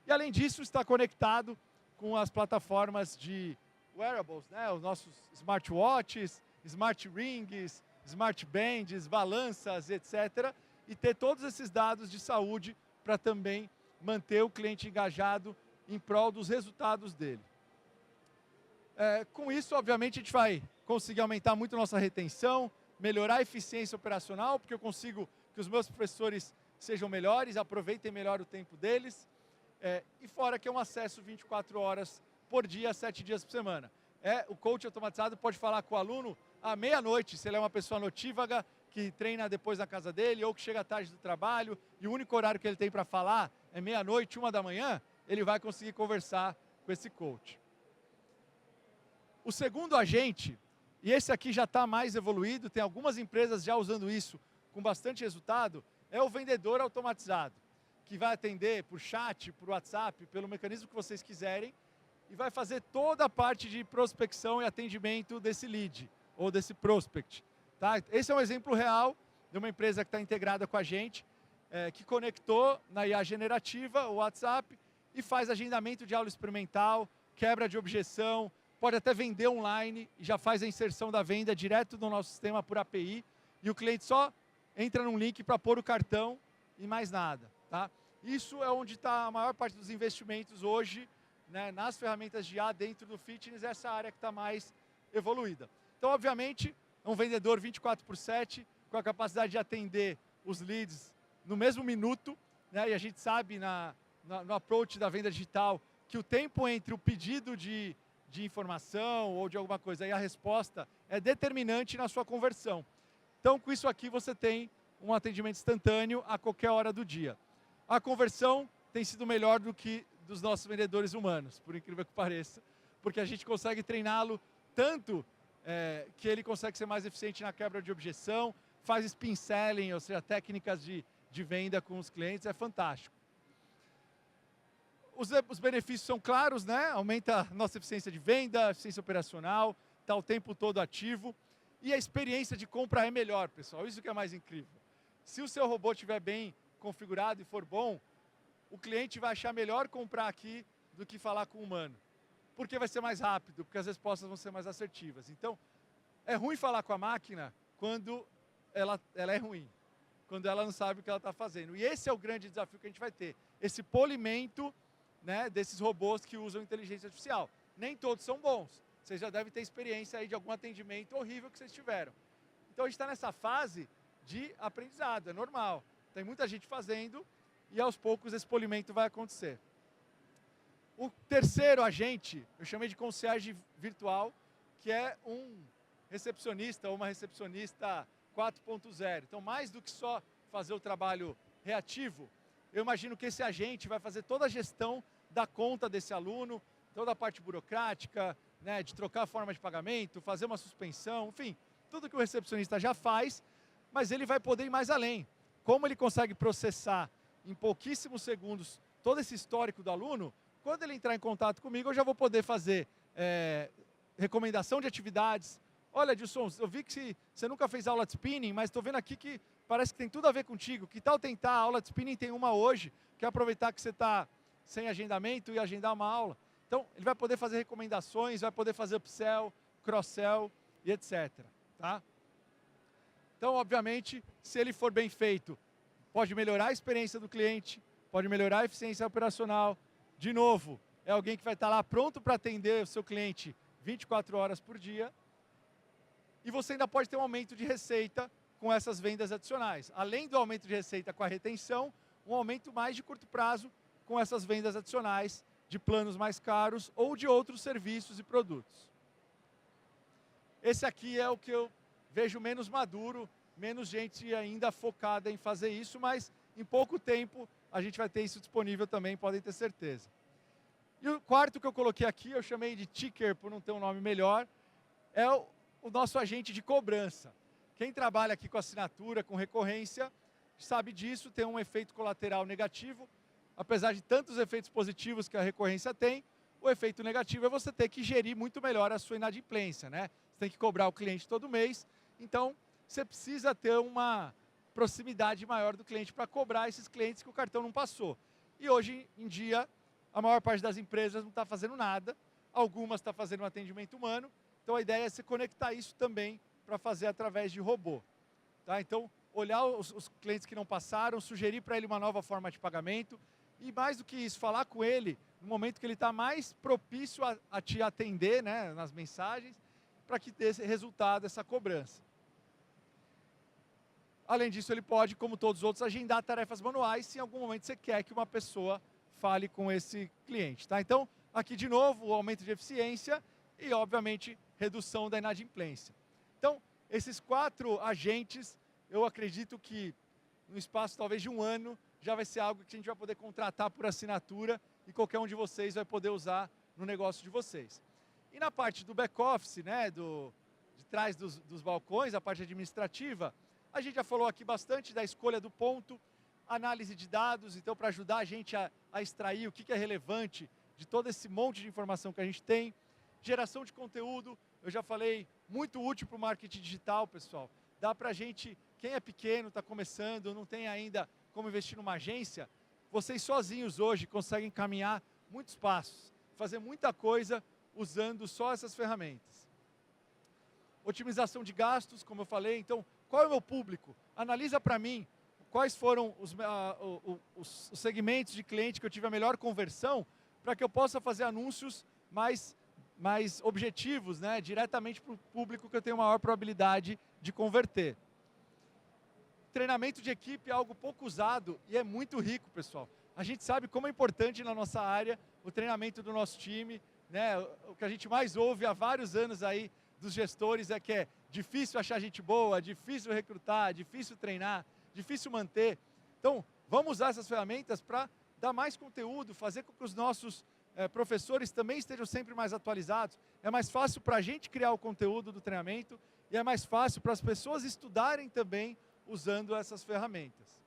[SPEAKER 1] E além disso, está conectado com as plataformas de wearables, né? Os nossos smartwatches, smart rings, smart bands, balanças, etc. E ter todos esses dados de saúde para também manter o cliente engajado em prol dos resultados dele. Com isso, obviamente, a gente vai conseguir aumentar muito a nossa retenção, melhorar a eficiência operacional, porque eu consigo que os meus professores sejam melhores, aproveitem melhor o tempo deles, e fora que é um acesso 24 horas por dia, 7 dias por semana. O coach automatizado pode falar com o aluno à meia-noite, se ele é uma pessoa notívaga, que treina depois na casa dele, ou que chega tarde do trabalho, e o único horário que ele tem para falar é meia-noite, 1 da manhã, ele vai conseguir conversar com esse coach. O segundo agente, e esse aqui já está mais evoluído, tem algumas empresas já usando isso com bastante resultado, é o vendedor automatizado, que vai atender por chat, por WhatsApp, pelo mecanismo que vocês quiserem, e vai fazer toda a parte de prospecção e atendimento desse lead, ou desse prospect. Tá? Esse é um exemplo real de uma empresa que está integrada com a gente, que conectou na IA generativa, o WhatsApp, e faz agendamento de aula experimental, quebra de objeção, pode até vender online e já faz a inserção da venda direto no nosso sistema por API, e o cliente só entra num link para pôr o cartão e mais nada. Tá? Isso é onde está a maior parte dos investimentos hoje, né, nas ferramentas de IA dentro do fitness, essa área que está mais evoluída. Então, obviamente, é um vendedor 24/7, com a capacidade de atender os leads no mesmo minuto, né, e a gente sabe no approach da venda digital que o tempo entre o pedido de informação ou de alguma coisa e a resposta é determinante na sua conversão. Então, com isso aqui, você tem um atendimento instantâneo a qualquer hora do dia. A conversão tem sido melhor do que dos nossos vendedores humanos, por incrível que pareça, porque a gente consegue treiná-lo tanto que ele consegue ser mais eficiente na quebra de objeção, faz spin selling, ou seja, técnicas de venda com os clientes, é fantástico. Os benefícios são claros, né? Aumenta a nossa eficiência de venda, eficiência operacional, está o tempo todo ativo. E a experiência de compra é melhor, pessoal. Isso que é mais incrível. Se o seu robô estiver bem configurado e for bom, o cliente vai achar melhor comprar aqui do que falar com o humano. Porque vai ser mais rápido, porque as respostas vão ser mais assertivas. Então, é ruim falar com a máquina quando ela é ruim, quando ela não sabe o que ela está fazendo. E esse é o grande desafio que a gente vai ter. Esse polimento, né, desses robôs que usam inteligência artificial. Nem todos são bons. Vocês já devem ter experiência aí de algum atendimento horrível que vocês tiveram. Então a gente está nessa fase de aprendizado, é normal. Tem muita gente fazendo e aos poucos esse polimento vai acontecer. O terceiro agente, eu chamei de concierge virtual, que é um recepcionista ou uma recepcionista 4.0. Então, mais do que só fazer o trabalho reativo, eu imagino que esse agente vai fazer toda a gestão da conta desse aluno, toda a parte burocrática, né, de trocar a forma de pagamento, fazer uma suspensão, enfim, tudo que o recepcionista já faz, mas ele vai poder ir mais além. Como ele consegue processar em pouquíssimos segundos todo esse histórico do aluno, quando ele entrar em contato comigo, eu já vou poder fazer recomendação de atividades. Olha, Dilson, eu vi que você nunca fez aula de spinning, mas estou vendo aqui que parece que tem tudo a ver contigo. Que tal tentar? A aula de spinning tem uma hoje. Quer aproveitar que você está sem agendamento e agendar uma aula? Então, ele vai poder fazer recomendações, vai poder fazer upsell, cross-sell e etc. Tá? Então, obviamente, se ele for bem feito, pode melhorar a experiência do cliente, pode melhorar a eficiência operacional. De novo, é alguém que vai estar lá pronto para atender o seu cliente 24 horas por dia. E você ainda pode ter um aumento de receita com essas vendas adicionais. Além do aumento de receita com a retenção, um aumento mais de curto prazo com essas vendas adicionais de planos mais caros ou de outros serviços e produtos. Esse aqui é o que eu vejo menos maduro, menos gente ainda focada em fazer isso, mas em pouco tempo a gente vai ter isso disponível também, podem ter certeza. E o quarto que eu coloquei aqui, eu chamei de ticker por não ter um nome melhor, é o nosso agente de cobrança. Quem trabalha aqui com assinatura, com recorrência, sabe disso, tem um efeito colateral negativo. Apesar de tantos efeitos positivos que a recorrência tem, o efeito negativo é você ter que gerir muito melhor a sua inadimplência, né? Você tem que cobrar o cliente todo mês, então você precisa ter uma proximidade maior do cliente para cobrar esses clientes que o cartão não passou. E hoje em dia, a maior parte das empresas não está fazendo nada, algumas estão fazendo um atendimento humano, então a ideia é você conectar isso também para fazer através de robô. Tá? Então, olhar os clientes que não passaram, sugerir para ele uma nova forma de pagamento e, mais do que isso, falar com ele no momento que ele está mais propício a te atender, né, nas mensagens, para que dê esse resultado, essa cobrança. Além disso, ele pode, como todos os outros, agendar tarefas manuais se em algum momento você quer que uma pessoa fale com esse cliente. Tá? Então, aqui de novo, o aumento de eficiência e, obviamente, redução da inadimplência. Então, esses 4 agentes, eu acredito que no espaço talvez de um ano, já vai ser algo que a gente vai poder contratar por assinatura e qualquer um de vocês vai poder usar no negócio de vocês. E na parte do back-office, né, de trás dos balcões, a parte administrativa, a gente já falou aqui bastante da escolha do ponto, análise de dados, então para ajudar a gente a extrair o que é relevante de todo esse monte de informação que a gente tem. Geração de conteúdo, eu já falei, muito útil para o marketing digital, pessoal. Dá para a gente, quem é pequeno, está começando, não tem ainda como investir numa agência, vocês sozinhos hoje conseguem caminhar muitos passos, fazer muita coisa usando só essas ferramentas. Otimização de gastos, como eu falei, então, qual é o meu público? Analisa para mim quais foram os segmentos de cliente que eu tive a melhor conversão, para que eu possa fazer anúncios mais objetivos, né, diretamente para o público que eu tenho maior probabilidade de converter. Treinamento de equipe é algo pouco usado e é muito rico, pessoal. A gente sabe como é importante na nossa área o treinamento do nosso time, né? O que a gente mais ouve há vários anos aí dos gestores é que é difícil achar gente boa, difícil recrutar, difícil treinar, difícil manter. Então, vamos usar essas ferramentas para dar mais conteúdo, fazer com que os nossos professores também estejam sempre mais atualizados. É mais fácil para a gente criar o conteúdo do treinamento e é mais fácil para as pessoas estudarem também usando essas ferramentas.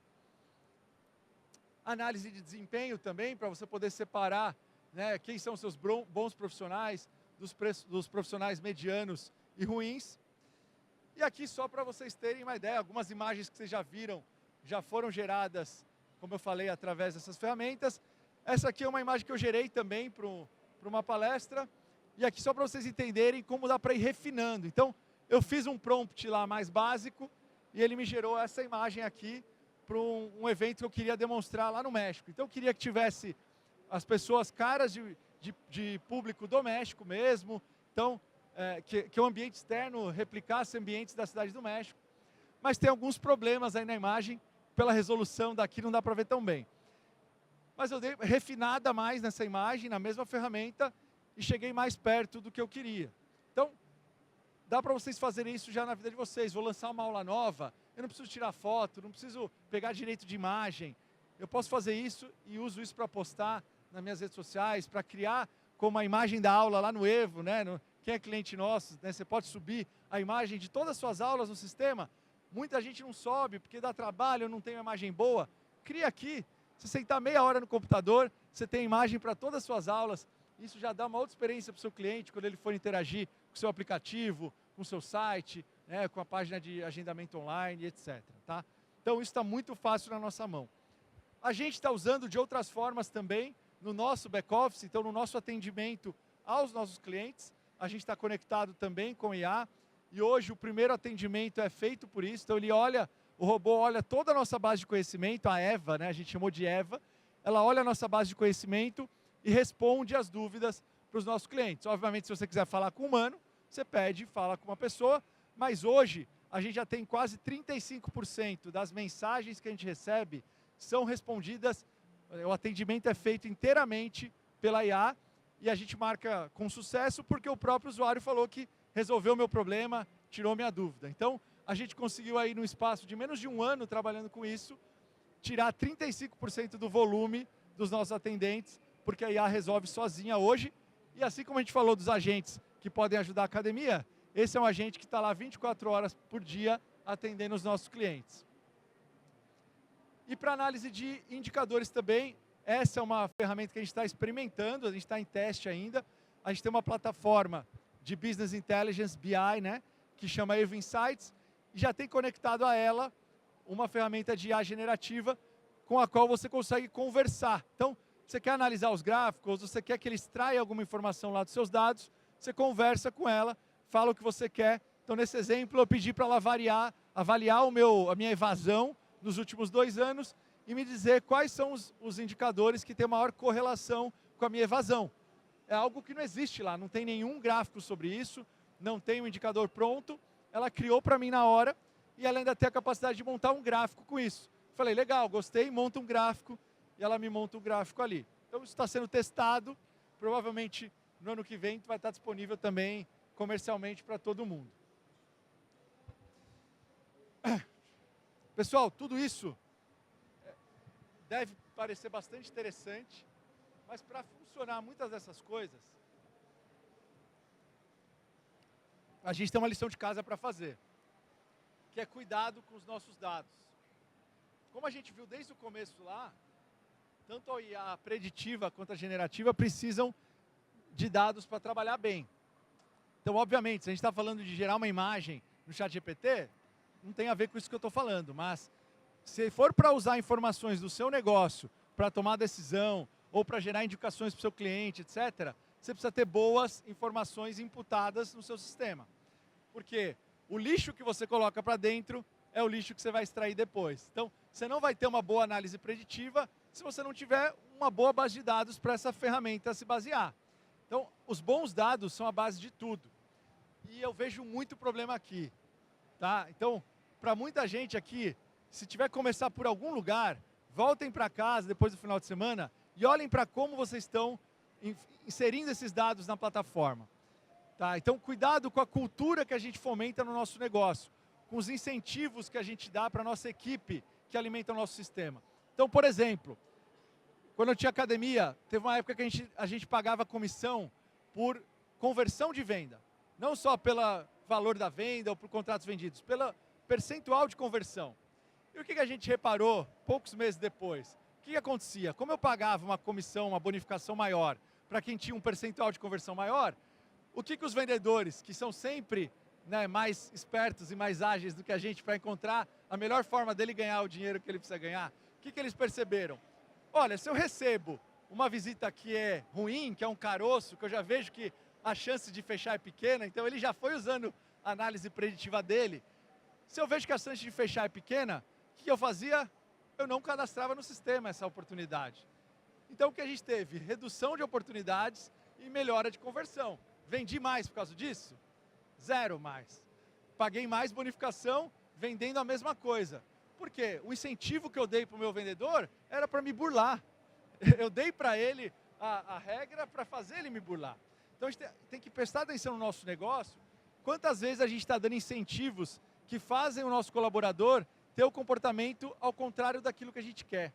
[SPEAKER 1] Análise de desempenho também, para você poder separar, né, quem são os seus bons profissionais dos profissionais medianos e ruins. E aqui só para vocês terem uma ideia, algumas imagens que vocês já viram, já foram geradas, como eu falei, através dessas ferramentas. Essa aqui é uma imagem que eu gerei também para uma palestra. E aqui só para vocês entenderem como dá para ir refinando. Então, eu fiz um prompt lá mais básico e ele me gerou essa imagem aqui para um evento que eu queria demonstrar lá no México. Então, eu queria que tivesse as pessoas caras de público doméstico mesmo. Então, que o ambiente externo replicasse ambientes da cidade do México. Mas tem alguns problemas aí na imagem, pela resolução daqui não dá para ver tão bem. Mas eu dei refinada mais nessa imagem, na mesma ferramenta, e cheguei mais perto do que eu queria. Então, dá para vocês fazerem isso já na vida de vocês. Vou lançar uma aula nova, eu não preciso tirar foto, não preciso pegar direito de imagem. Eu posso fazer isso e uso isso para postar nas minhas redes sociais, para criar como a imagem da aula lá no Evo, né? Quem é cliente nosso, né? Você pode subir a imagem de todas as suas aulas no sistema. Muita gente não sobe porque dá trabalho, eu não tenho imagem boa. Cria aqui. Se você sentar meia hora no computador, você tem imagem para todas as suas aulas. Isso já dá uma outra experiência para o seu cliente quando ele for interagir com o seu aplicativo, com o seu site, né, com a página de agendamento online, etc. Tá? Então, isso está muito fácil na nossa mão. A gente está usando de outras formas também no nosso back-office, então no nosso atendimento aos nossos clientes. A gente está conectado também com o IA. E hoje o primeiro atendimento é feito por isso. Então, o robô olha toda a nossa base de conhecimento, a Eva, né, a gente chamou de Eva. Ela olha a nossa base de conhecimento e responde as dúvidas para os nossos clientes. Obviamente, se você quiser falar com um humano, você pede e fala com uma pessoa, mas hoje a gente já tem quase 35% das mensagens que a gente recebe são respondidas, o atendimento é feito inteiramente pela IA, e a gente marca com sucesso porque o próprio usuário falou que resolveu o meu problema, tirou minha dúvida. Então, a gente conseguiu aí, no espaço de menos de um ano trabalhando com isso, tirar 35% do volume dos nossos atendentes, porque a IA resolve sozinha hoje. E assim como a gente falou dos agentes que podem ajudar a academia, esse é um agente que está lá 24 horas por dia atendendo os nossos clientes. E para análise de indicadores também, essa é uma ferramenta que a gente está experimentando, a gente está em teste ainda. A gente tem uma plataforma de Business Intelligence, BI, né, que chama Evo Insights, e já tem conectado a ela uma ferramenta de IA generativa com a qual você consegue conversar. Então, você quer analisar os gráficos, você quer que ele extraia alguma informação lá dos seus dados, você conversa com ela, fala o que você quer. Então, nesse exemplo, eu pedi para ela avaliar a minha evasão nos últimos 2 anos e me dizer quais são os indicadores que têm maior correlação com a minha evasão. É algo que não existe lá, não tem nenhum gráfico sobre isso, não tem um indicador pronto. Ela criou para mim na hora e ela ainda tem a capacidade de montar um gráfico com isso. Falei, legal, gostei, monta um gráfico, e ela me monta um gráfico ali. Então, isso está sendo testado, provavelmente no ano que vem vai estar disponível também comercialmente para todo mundo. Pessoal, tudo isso deve parecer bastante interessante, mas para funcionar muitas dessas coisas, a gente tem uma lição de casa para fazer, que é cuidado com os nossos dados. Como a gente viu desde o começo lá, tanto a IA preditiva quanto a generativa precisam de dados para trabalhar bem. Então, obviamente, se a gente está falando de gerar uma imagem no ChatGPT, não tem a ver com isso que eu estou falando, mas se for para usar informações do seu negócio para tomar decisão ou para gerar indicações para o seu cliente, etc., você precisa ter boas informações imputadas no seu sistema. Porque o lixo que você coloca para dentro é o lixo que você vai extrair depois. Então, você não vai ter uma boa análise preditiva se você não tiver uma boa base de dados para essa ferramenta se basear. Então, os bons dados são a base de tudo. E eu vejo muito problema aqui. Tá? Então, para muita gente aqui, se tiver que começar por algum lugar, voltem para casa depois do final de semana e olhem para como vocês estão inserindo esses dados na plataforma. Tá? Então, cuidado com a cultura que a gente fomenta no nosso negócio, com os incentivos que a gente dá para a nossa equipe que alimenta o nosso sistema. Então, por exemplo, quando eu tinha academia, teve uma época que a gente pagava comissão por conversão de venda. Não só pelo valor da venda ou por contratos vendidos, pelo percentual de conversão. E o que a gente reparou poucos meses depois? O que acontecia? Como eu pagava uma comissão, uma bonificação maior para quem tinha um percentual de conversão maior, o que os vendedores, que são sempre, né, mais espertos e mais ágeis do que a gente para encontrar a melhor forma dele ganhar o dinheiro que ele precisa ganhar, o que eles perceberam? Olha, se eu recebo uma visita que é ruim, que é um caroço, que eu já vejo que a chance de fechar é pequena, então ele já foi usando a análise preditiva dele. Se eu vejo que a chance de fechar é pequena, o que eu fazia? Eu não cadastrava no sistema essa oportunidade. Então o que a gente teve? Redução de oportunidades e melhora de conversão. Vendi mais por causa disso? 0 mais. Paguei mais bonificação vendendo a mesma coisa. Por quê? O incentivo que eu dei para o meu vendedor era para me burlar. Eu dei para ele a regra para fazer ele me burlar. Então a gente tem que prestar atenção no nosso negócio. Quantas vezes a gente está dando incentivos que fazem o nosso colaborador ter o comportamento ao contrário daquilo que a gente quer.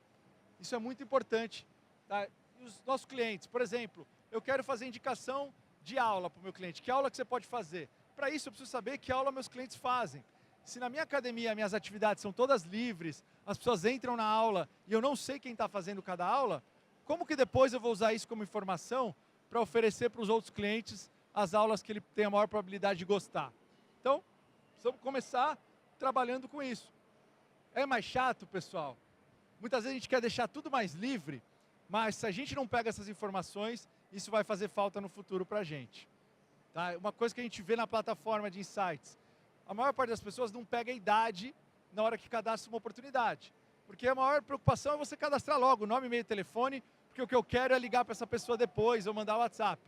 [SPEAKER 1] Isso é muito importante. Tá? E os nossos clientes, por exemplo, eu quero fazer indicação de aula para o meu cliente. Que aula que você pode fazer? Para isso eu preciso saber que aula meus clientes fazem. Se na minha academia minhas atividades são todas livres, as pessoas entram na aula e eu não sei quem está fazendo cada aula, como que depois eu vou usar isso como informação para oferecer para os outros clientes as aulas que ele tem a maior probabilidade de gostar? Então, precisamos começar trabalhando com isso. É mais chato, pessoal? Muitas vezes a gente quer deixar tudo mais livre, mas se a gente não pega essas informações, isso vai fazer falta no futuro para a gente. Tá? Uma coisa que a gente vê na plataforma de Insights, a maior parte das pessoas não pega a idade na hora que cadastra uma oportunidade. Porque a maior preocupação é você cadastrar logo, nome, e-mail, telefone, porque o que eu quero é ligar para essa pessoa depois ou mandar WhatsApp.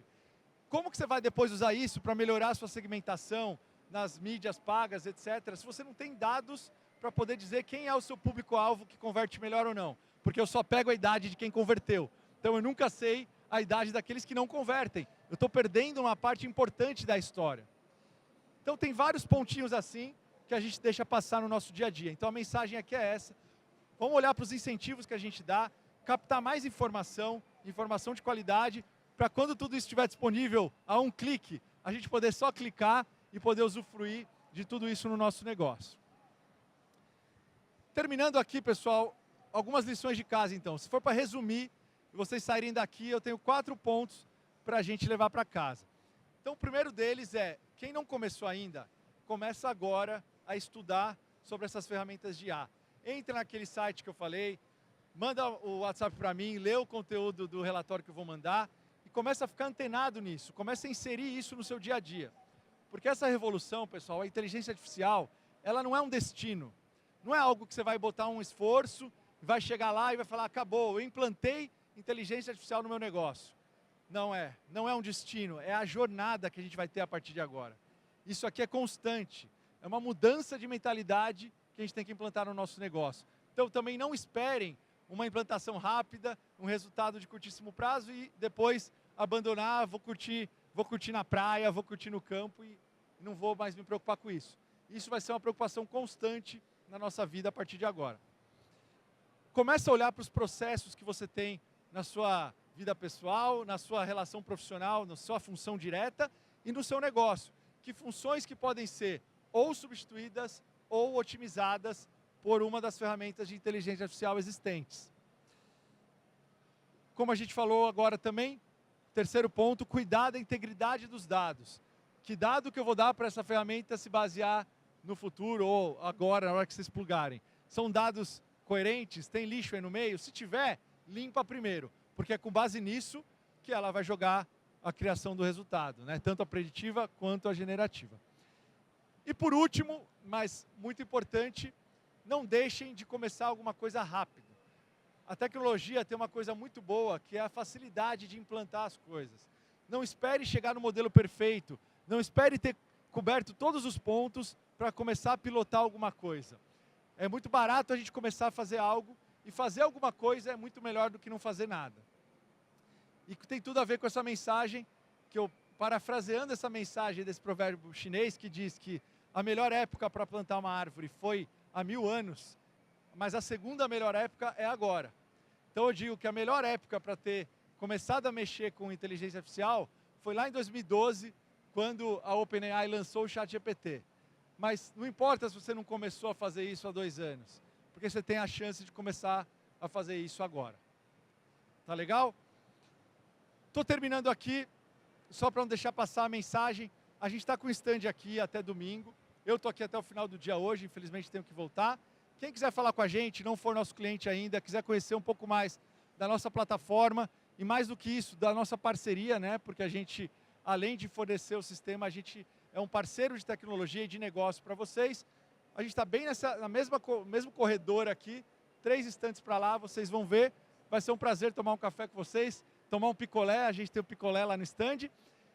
[SPEAKER 1] Como que você vai depois usar isso para melhorar a sua segmentação nas mídias pagas, etc., se você não tem dados para poder dizer quem é o seu público-alvo que converte melhor ou não? Porque eu só pego a idade de quem converteu. Então eu nunca sei a idade daqueles que não convertem. Eu estou perdendo uma parte importante da história. Então tem vários pontinhos assim que a gente deixa passar no nosso dia a dia. Então a mensagem aqui é essa. Vamos olhar para os incentivos que a gente dá, captar mais informação, informação de qualidade, para quando tudo isso estiver disponível a um clique, a gente poder só clicar e poder usufruir de tudo isso no nosso negócio. Terminando aqui, pessoal, algumas lições de casa, então. Se for para resumir, e vocês saírem daqui, eu tenho 4 pontos para a gente levar para casa. Então, o primeiro deles é, quem não começou ainda, começa agora a estudar sobre essas ferramentas de IA. Entra naquele site que eu falei, manda o WhatsApp para mim, lê o conteúdo do relatório que eu vou mandar e começa a ficar antenado nisso, começa a inserir isso no seu dia a dia. Porque essa revolução, pessoal, a inteligência artificial, ela não é um destino. Não é algo que você vai botar um esforço, vai chegar lá e vai falar, acabou, eu implantei inteligência artificial no meu negócio. Não é um destino, é a jornada que a gente vai ter a partir de agora. Isso aqui é constante, é uma mudança de mentalidade que a gente tem que implantar no nosso negócio. Então também não esperem uma implantação rápida, um resultado de curtíssimo prazo e depois abandonar, vou curtir na praia, vou curtir no campo e não vou mais me preocupar com isso. Isso vai ser uma preocupação constante na nossa vida a partir de agora. Começa a olhar para os processos que você tem na sua vida pessoal, na sua relação profissional, na sua função direta e no seu negócio. Que funções que podem ser ou substituídas ou otimizadas por uma das ferramentas de inteligência artificial existentes. Como a gente falou agora também, terceiro ponto, cuidar da integridade dos dados. Que dado que eu vou dar para essa ferramenta se basear no futuro ou agora, na hora que vocês plugarem? São dados coerentes? Tem lixo aí no meio? Se tiver, limpa primeiro, porque é com base nisso que ela vai jogar a criação do resultado, né? Tanto a preditiva quanto a generativa. E por último, mas muito importante, não deixem de começar alguma coisa rápido. A tecnologia tem uma coisa muito boa, que é a facilidade de implantar as coisas. Não espere chegar no modelo perfeito, não espere ter coberto todos os pontos para começar a pilotar alguma coisa. É muito barato a gente começar a fazer algo, e fazer alguma coisa é muito melhor do que não fazer nada. E tem tudo a ver com essa mensagem, que eu, parafraseando essa mensagem desse provérbio chinês, que diz que a melhor época para plantar uma árvore foi há 1000 anos, mas a segunda melhor época é agora. Então eu digo que a melhor época para ter começado a mexer com inteligência artificial foi lá em 2012, quando a OpenAI lançou o ChatGPT. Mas não importa se você não começou a fazer isso há 2 anos, porque você tem a chance de começar a fazer isso agora. Tá legal? Estou terminando aqui, só para não deixar passar a mensagem. A gente está com o stand aqui até domingo. Eu estou aqui até o final do dia hoje, infelizmente tenho que voltar. Quem quiser falar com a gente, não for nosso cliente ainda, quiser conhecer um pouco mais da nossa plataforma e mais do que isso, da nossa parceria, né? Porque a gente, além de fornecer o sistema, a gente é um parceiro de tecnologia e de negócio para vocês. A gente está bem na mesmo corredor aqui, 3 estantes para lá, vocês vão ver. Vai ser um prazer tomar um café com vocês, tomar um picolé, a gente tem o picolé lá no stand.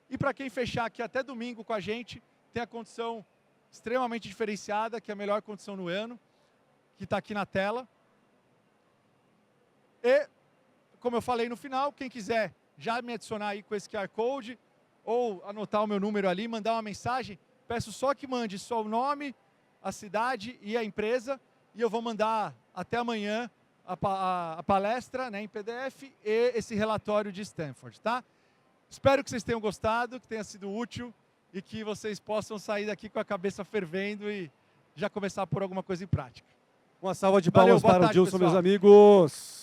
[SPEAKER 1] E para quem fechar aqui até domingo com a gente, tem a condição extremamente diferenciada, que é a melhor condição no ano, que está aqui na tela. E, como eu falei no final, quem quiser já me adicionar aí com esse QR Code, ou anotar o meu número ali, mandar uma mensagem, peço só que mande só o nome, a cidade e a empresa, e eu vou mandar até amanhã a palestra, né, em PDF e esse relatório de Stanford, tá? Espero que vocês tenham gostado, que tenha sido útil e que vocês possam sair daqui com a cabeça fervendo e já começar a pôr alguma coisa em prática.
[SPEAKER 2] Uma salva de palmas para o Gilson, meus amigos.